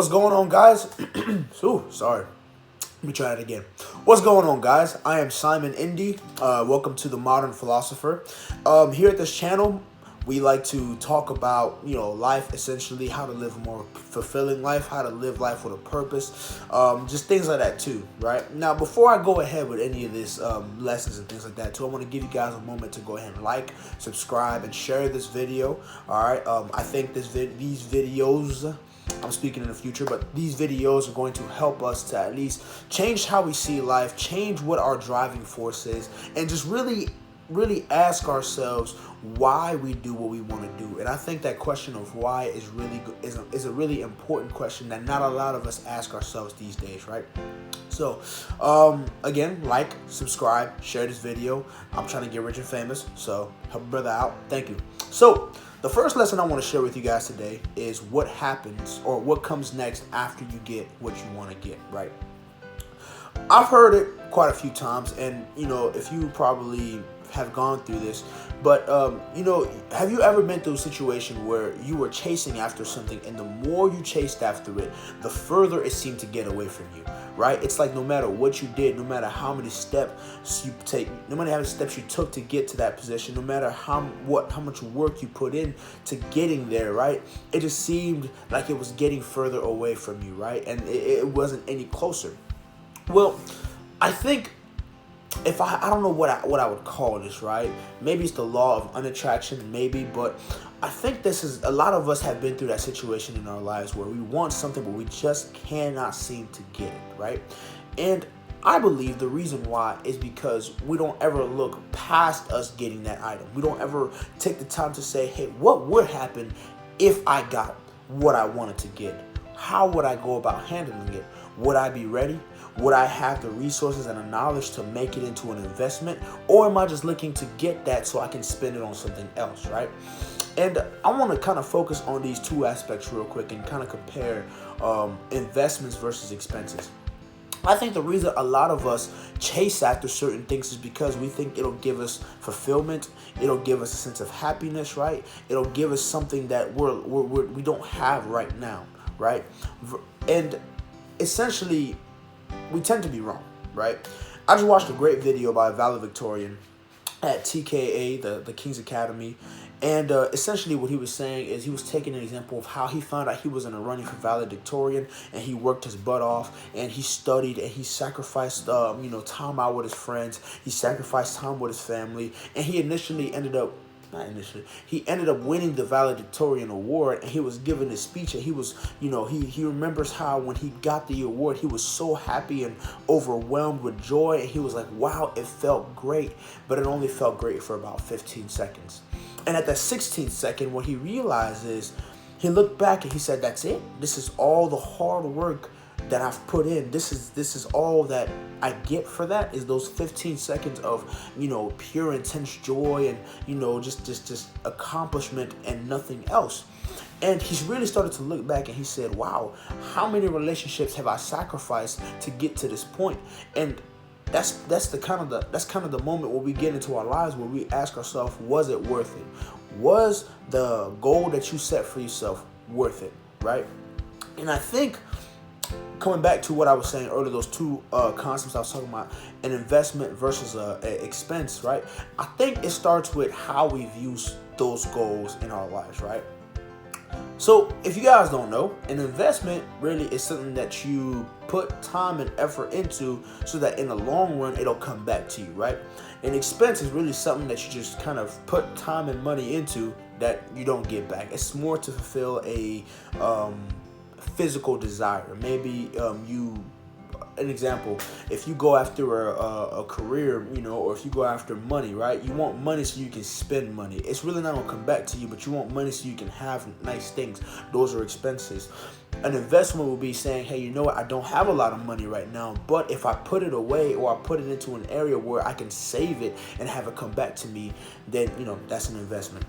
What's going on, guys? Ooh, sorry. Let me try it again. What's going on, guys? I am Simon Indy. Welcome to the Modern Philosopher. Here at this channel, we like to talk about, life, essentially, how to live a more fulfilling life, how to live life with a purpose, just things like that too, right? Now, before I go ahead with any of this lessons and things like that too, I want to give you guys a moment to go ahead and like, subscribe, and share this video. All right. I think these videos, I'm speaking in the future, but these videos are going to help us to at least change how we see life, change what our driving force is, and just really ask ourselves why we do what we want to do. And I think that question of why is a really important question that not a lot of us ask ourselves these days, right? So, again, like, subscribe, share this video. I'm trying to get rich and famous, so help a brother out. Thank you. So, the first lesson I want to share with you guys today is what happens or what comes next after you get what you want to get, right? I've heard it quite a few times, and, if you probably have gone through this, but, have you ever been through a situation where you were chasing after something, and the more you chased after it, the further it seemed to get away from you, right? It's like no matter what you did, no matter how many steps you take, no matter how many steps you took to get to that position, no matter how much work you put in to getting there, right? It just seemed like it was getting further away from you, right? And it wasn't any closer. Well, I think if I don't know what I would call this, right? Maybe it's the law of unattraction, maybe, but I think this is, a lot of us have been through that situation in our lives where we want something but we just cannot seem to get it, right? And I believe the reason why is because we don't ever look past us getting that item. We don't ever take the time to say, hey, what would happen if I got what I wanted to get? How would I go about handling it? Would I be ready? Would I have the resources and the knowledge to make it into an investment? Or am I just looking to get that so I can spend it on something else, right? And I want to kind of focus on these two aspects real quick and kind of compare investments versus expenses. I think the reason a lot of us chase after certain things is because we think it'll give us fulfillment, it'll give us a sense of happiness, right? It'll give us something that we don't have right now, right? And essentially, we tend to be wrong, right? I just watched a great video by valedictorian at TKA, the King's Academy, and essentially what he was saying is he was taking an example of how he found out he was in a running for valedictorian, and he worked his butt off, and he studied, and he sacrificed, time out with his friends, he sacrificed time with his family, and he ended up winning the valedictorian award, and he was given his speech, and he was, he remembers how when he got the award, he was so happy and overwhelmed with joy, and he was like, wow, it felt great, but it only felt great for about 15 seconds. And at the 16th second, what he realized is, he looked back and he said, that's it. This is all the hard work that I've put in. This is all that I get for that, is those 15 seconds of, pure intense joy and, just accomplishment and nothing else. And he's really started to look back and he said, wow, how many relationships have I sacrificed to get to this point? And that's kind of the moment where we get into our lives where we ask ourselves, was it worth it? Was the goal that you set for yourself worth it, right? And I think, coming back to what I was saying earlier, those two concepts I was talking about, an investment versus an expense, right? I think it starts with how we view those goals in our lives, right? So if you guys don't know, an investment really is something that you put time and effort into so that in the long run, it'll come back to you, right? An expense is really something that you just kind of put time and money into that you don't get back. It's more to fulfill a physical desire. Maybe an example, if you go after a career, or if you go after money, right? You want money so you can spend money. It's really not going to come back to you, but you want money so you can have nice things. Those are expenses. An investment will be saying, hey, you know what? I don't have a lot of money right now, but if I put it away or I put it into an area where I can save it and have it come back to me, then, that's an investment.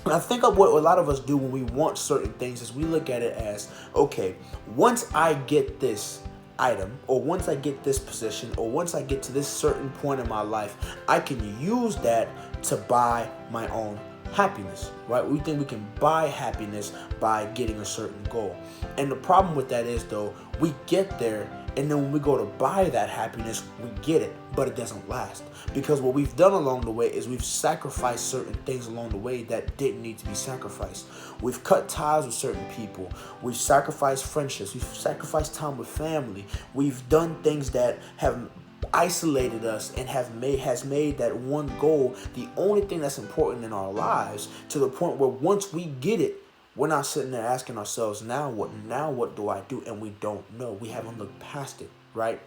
And I think of what a lot of us do when we want certain things is we look at it as, okay, once I get this item, or once I get this position, or once I get to this certain point in my life, I can use that to buy my own happiness, right? We think we can buy happiness by getting a certain goal. And the problem with that is, though, we get there, and then when we go to buy that happiness, we get it, but it doesn't last. Because what we've done along the way is we've sacrificed certain things along the way that didn't need to be sacrificed. We've cut ties with certain people. We've sacrificed friendships. We've sacrificed time with family. We've done things that have isolated us and has made that one goal the only thing that's important in our lives, to the point where once we get it, we're not sitting there asking ourselves, now what do I do? And we don't know. We haven't looked past it, right?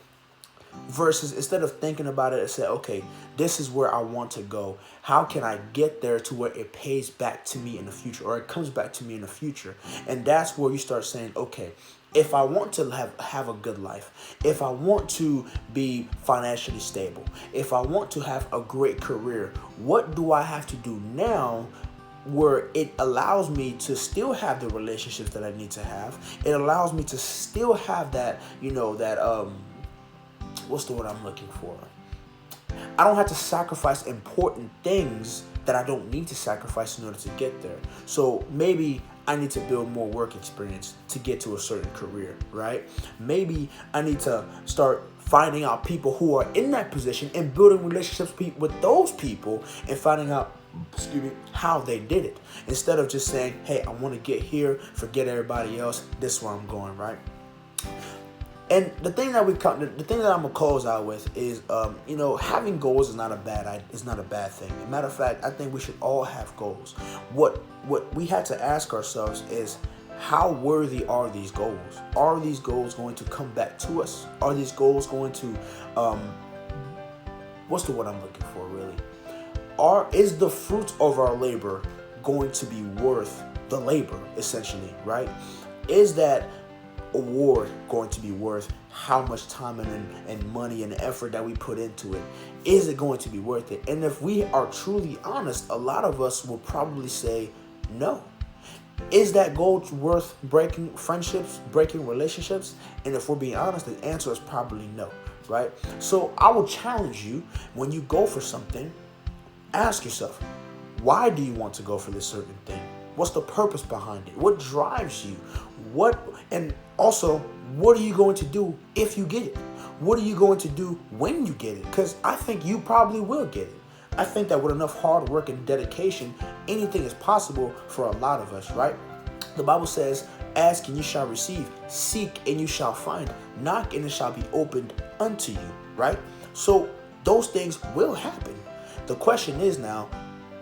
Versus, instead of thinking about it and say, okay, this is where I want to go. How can I get there to where it pays back to me in the future, or it comes back to me in the future? And that's where you start saying, okay, if I want to have a good life, if I want to be financially stable, if I want to have a great career, what do I have to do now where it allows me to still have the relationships that I need to have? It allows me to still have that, what's the word I'm looking for? I don't have to sacrifice important things that I don't need to sacrifice in order to get there. So maybe I need to build more work experience to get to a certain career, right? Maybe I need to start finding out people who are in that position and building relationships with those people and finding out, how they did it. Instead of just saying, hey, I want to get here, forget everybody else, this is where I'm going, right? And the thing that I'm gonna close out with is, having goals is not a bad thing. As a matter of fact, I think we should all have goals. What we had to ask ourselves is, how worthy are these goals? Are these goals going to come back to us? Are these goals going to, what's the word I'm looking for, really? Is the fruit of our labor going to be worth the labor, essentially, right? Is that award going to be worth how much time and money and effort that we put into it? Is it going to be worth it? And if we are truly honest, a lot of us will probably say no. Is that goal worth breaking friendships, breaking relationships? And if we're being honest, the answer is probably no, right? So I will challenge you, when you go for something, ask yourself, why do you want to go for this certain thing? What's the purpose behind it? What drives you? And also, what are you going to do if you get it? What are you going to do when you get it? Because I think you probably will get it. I think that with enough hard work and dedication, anything is possible for a lot of us, right? The Bible says, ask and you shall receive, seek and you shall find, knock and it shall be opened unto you, right? So those things will happen. The question is now,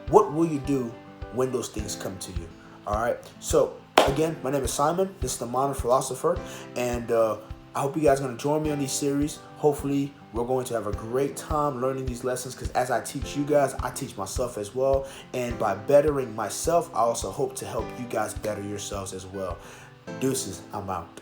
what will you do when those things come to you? All right. So again, my name is Simon. This is the Modern Philosopher, and I hope you guys are going to join me on these series. Hopefully, we're going to have a great time learning these lessons, because as I teach you guys, I teach myself as well. And by bettering myself, I also hope to help you guys better yourselves as well. Deuces, I'm out.